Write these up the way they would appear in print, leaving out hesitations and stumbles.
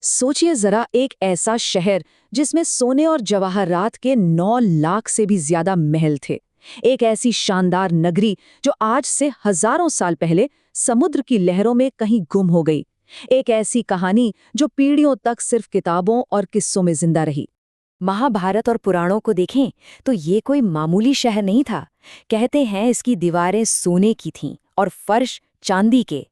सोचिए जरा, एक ऐसा शहर जिसमें सोने और जवाहरात के 9 लाख से भी ज्यादा महल थे। एक ऐसी शानदार नगरी जो आज से हजारों साल पहले समुद्र की लहरों में कहीं गुम हो गई। एक ऐसी कहानी जो पीढ़ियों तक सिर्फ किताबों और किस्सों में जिंदा रही। महाभारत और पुराणों को देखें तो ये कोई मामूली शहर नहीं था। कहते हैं इसकी दीवारें सोने की थीं और फर्श चांदी के।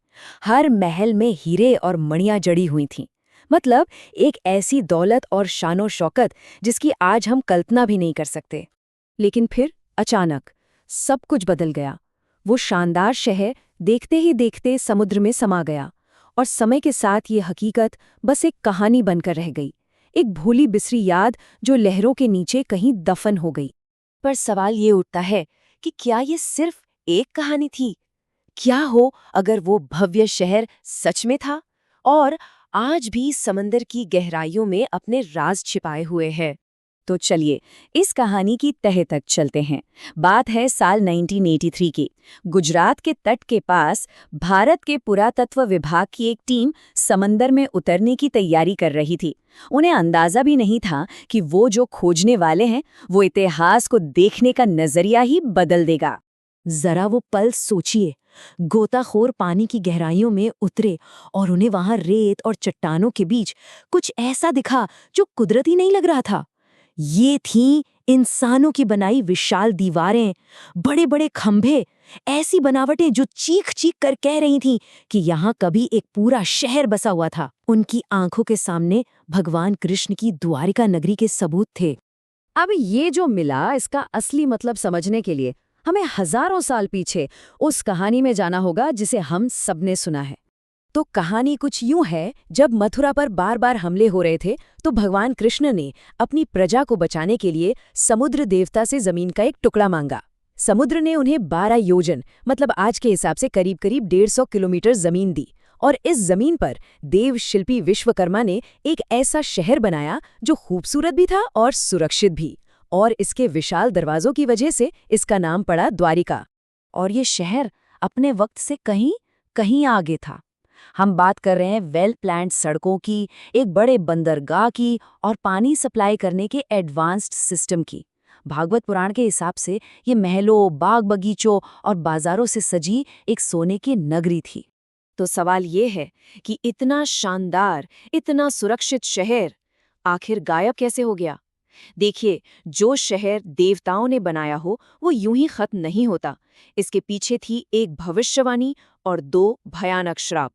हर महल में हीरे और मणियां जड़ी हुई थीं। मतलब एक ऐसी दौलत और शानो शौकत जिसकी आज हम कल्पना भी नहीं कर सकते। लेकिन फिर अचानक सब कुछ बदल गया। वो शानदार शहर देखते ही देखते समुद्र में समा गया और समय के साथ ये हकीकत बस एक कहानी बनकर रह गई, एक भूली बिसरी याद जो लहरों के नीचे कहीं दफन हो गई। पर सवाल ये उठता है कि क्या ये सिर्फ एक कहानी थी? क्या हो अगर वो भव्य शहर सच में था और आज भी समंदर की गहराइयों में अपने राज छिपाए हुए है? तो चलिए इस कहानी की तह तक चलते हैं। बात है साल 1983 की। गुजरात के तट के पास भारत के पुरातत्व विभाग की एक टीम समंदर में उतरने की तैयारी कर रही थी। उन्हें अंदाजा भी नहीं था कि वो जो खोजने वाले हैं वो इतिहास को देखने का नजरिया ही बदल देगा। जरा वो पल सोचिए, गोताखोर पानी की गहराइयों में उतरे और उन्हें वहां रेत और चट्टानों के बीच कुछ ऐसा दिखा जो कुदरती नहीं लग रहा था। ये थीं इंसानों की बनाई विशाल दीवारें, बड़े बड़े खंभे, ऐसी बनावटें जो चीख चीख कर कह रही थीं कि यहाँ कभी एक पूरा शहर बसा हुआ था। उनकी आंखों के सामने भगवान कृष्ण की द्वारिका नगरी के सबूत थे। अब ये जो मिला, इसका असली मतलब समझने के लिए हमें हजारों साल पीछे उस कहानी में जाना होगा जिसे हम सबने सुना है। तो कहानी कुछ यूं है, जब मथुरा पर बार बार हमले हो रहे थे तो भगवान कृष्ण ने अपनी प्रजा को बचाने के लिए समुद्र देवता से जमीन का एक टुकड़ा मांगा। समुद्र ने उन्हें 12 योजन मतलब आज के हिसाब से करीब करीब 150 किलोमीटर जमीन दी और इस जमीन पर देव शिल्पी विश्वकर्मा ने एक ऐसा शहर बनाया जो खूबसूरत भी था और सुरक्षित भी। और इसके विशाल दरवाजों की वजह से इसका नाम पड़ा द्वारिका। और ये शहर अपने वक्त से कहीं कहीं आगे था। हम बात कर रहे हैं वेल प्लान्ड सड़कों की, एक बड़े बंदरगाह की और पानी सप्लाई करने के एडवांस्ड सिस्टम की। भागवत पुराण के हिसाब से ये महलों, बाग बगीचों और बाजारों से सजी एक सोने की नगरी थी। तो सवाल ये है कि इतना शानदार, इतना सुरक्षित शहर आखिर गायब कैसे हो गया? देखिए, जो शहर देवताओं ने बनाया हो वो यूं ही खत्म नहीं होता। इसके पीछे थी एक भविष्यवाणी और 2 भयानक श्राप।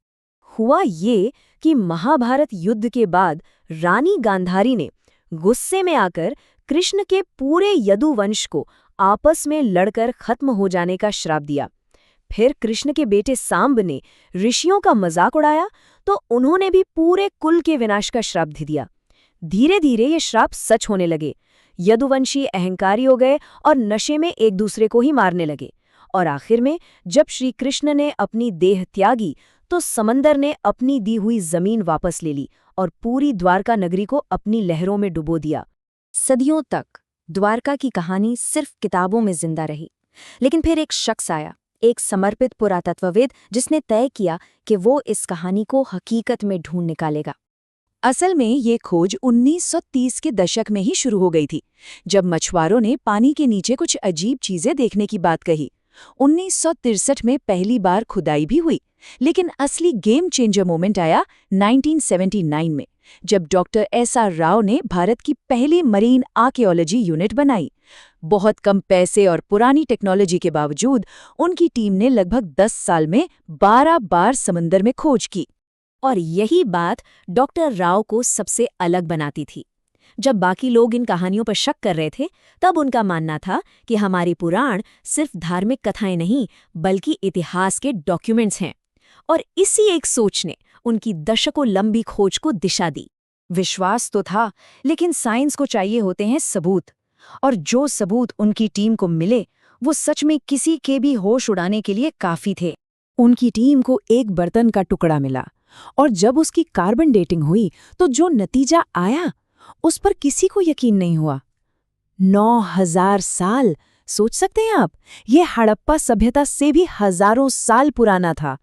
हुआ ये कि महाभारत युद्ध के बाद रानी गांधारी ने गुस्से में आकर कृष्ण के पूरे यदुवंश को आपस में लड़कर खत्म हो जाने का श्राप दिया। फिर कृष्ण के बेटे सांब ने ऋषियों का मजाक उड़ाया तो उन्होंने भी पूरे कुल के विनाश का श्राप दे दिया। धीरे धीरे ये श्राप सच होने लगे। यदुवंशी अहंकारी हो गए और नशे में एक दूसरे को ही मारने लगे। और आखिर में जब श्री कृष्ण ने अपनी देह त्यागी तो समंदर ने अपनी दी हुई जमीन वापस ले ली और पूरी द्वारका नगरी को अपनी लहरों में डुबो दिया। सदियों तक द्वारका की कहानी सिर्फ किताबों में जिंदा रही। लेकिन फिर एक शख्स आया, एक समर्पित पुरातत्वविद, जिसने तय किया कि वो इस कहानी को हकीकत में ढूंढ निकालेगा। असल में ये खोज 1930 के दशक में ही शुरू हो गई थी, जब मछुआरों ने पानी के नीचे कुछ अजीब चीजें देखने की बात कही। 1963 में पहली बार खुदाई भी हुई, लेकिन असली गेम चेंजर मोमेंट आया 1979 में, जब डॉक्टर एस.आर. राव ने भारत की पहली मरीन आर्कियोलॉजी यूनिट बनाई। बहुत कम पैसे और पुरानी टेक्नोलॉजी के बावजूद उनकी टीम ने लगभग 10 साल में 12 बार समंदर में खोज की। और यही बात डॉक्टर राव को सबसे अलग बनाती थी। जब बाकी लोग इन कहानियों पर शक कर रहे थे, तब उनका मानना था कि हमारी पुराण सिर्फ धार्मिक कथाएं नहीं बल्कि इतिहास के डॉक्यूमेंट्स हैं। और इसी एक सोच ने उनकी दशकों लंबी खोज को दिशा दी। विश्वास तो था, लेकिन साइंस को चाहिए होते हैं सबूत। और जो सबूत उनकी टीम को मिले वो सच में किसी के भी होश उड़ाने के लिए काफी थे। उनकी टीम को एक बर्तन का टुकड़ा मिला और जब उसकी कार्बन डेटिंग हुई तो जो नतीजा आया उस पर किसी को यकीन नहीं हुआ। 9000 साल! सोच सकते हैं आप, ये हड़प्पा सभ्यता से भी हजारों साल पुराना था।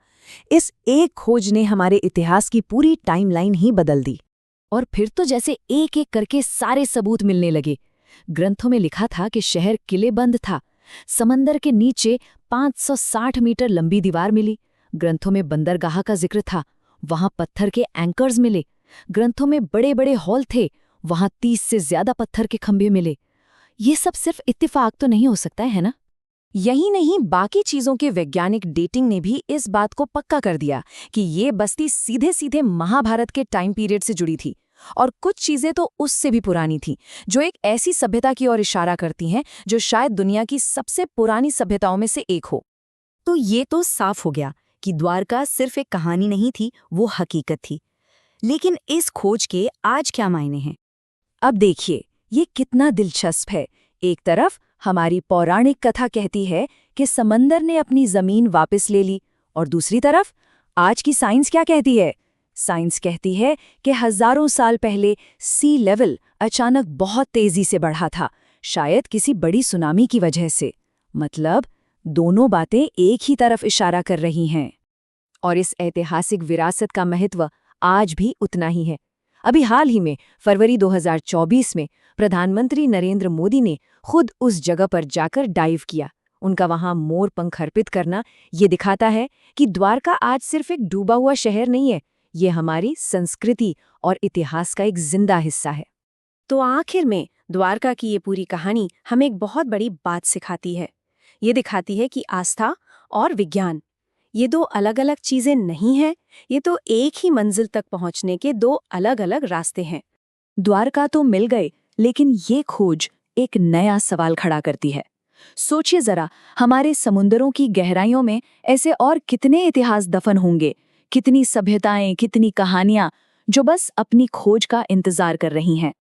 इस एक खोज ने हमारे इतिहास की पूरी टाइमलाइन ही बदल दी। और फिर तो जैसे एक एक करके सारे सबूत मिलने लगे। ग्रंथों में लिखा था कि शहर किलेबंद था। समंदर के नीचे 560 मीटर लंबी दीवार मिली। ग्रंथों में बंदरगाह का जिक्र था, वहां पत्थर के एंकर्स मिले। ग्रंथों में बड़े बड़े हॉल थे, वहां 30 से ज्यादा पत्थर के खंभे मिले। ये सब सिर्फ इत्तेफाक तो नहीं हो सकता है ना? यही नहीं, बाकी चीजों के वैज्ञानिक डेटिंग ने भी इस बात को पक्का कर दिया कि ये बस्ती सीधे सीधे महाभारत के टाइम पीरियड से जुड़ी थी। और कुछ चीजें तो उससे भी पुरानी थीं, जो एक ऐसी सभ्यता की ओर इशारा करती हैं जो शायद दुनिया की सबसे पुरानी सभ्यताओं में से एक हो। तो ये तो साफ हो गया कि द्वारका सिर्फ एक कहानी नहीं थी, वो हकीकत थी। लेकिन इस खोज के आज क्या मायने हैं? अब देखिए, ये कितना दिलचस्प है। एक तरफ हमारी पौराणिक कथा कहती है कि समंदर ने अपनी जमीन वापस ले ली, और दूसरी तरफ आज की साइंस क्या कहती है? साइंस कहती है कि हजारों साल पहले सी लेवल अचानक बहुत तेजी से बढ़ा था, शायद किसी बड़ी सुनामी की वजह से। मतलब दोनों बातें एक ही तरफ इशारा कर रही हैं। और इस ऐतिहासिक विरासत का महत्व आज भी उतना ही है। अभी हाल ही में फरवरी 2024 में प्रधानमंत्री नरेंद्र मोदी ने खुद उस जगह पर जाकर डाइव किया। उनका वहां मोर पंख अर्पित करना ये दिखाता है कि द्वारका आज सिर्फ एक डूबा हुआ शहर नहीं है, ये हमारी संस्कृति और इतिहास का एक जिंदा हिस्सा है। तो आखिर में द्वारका की ये पूरी कहानी हमें एक बहुत बड़ी बात सिखाती है। ये दिखाती है कि आस्था और विज्ञान, ये दो अलग अलग चीजें नहीं हैं, ये तो एक ही मंजिल तक पहुंचने के दो अलग अलग रास्ते हैं। द्वारका तो मिल गए, लेकिन ये खोज एक नया सवाल खड़ा करती है। सोचिए जरा, हमारे समुंदरों की गहराइयों में ऐसे और कितने इतिहास दफन होंगे, कितनी सभ्यताएं, कितनी कहानियां जो बस अपनी खोज का इंतजार कर रही हैं।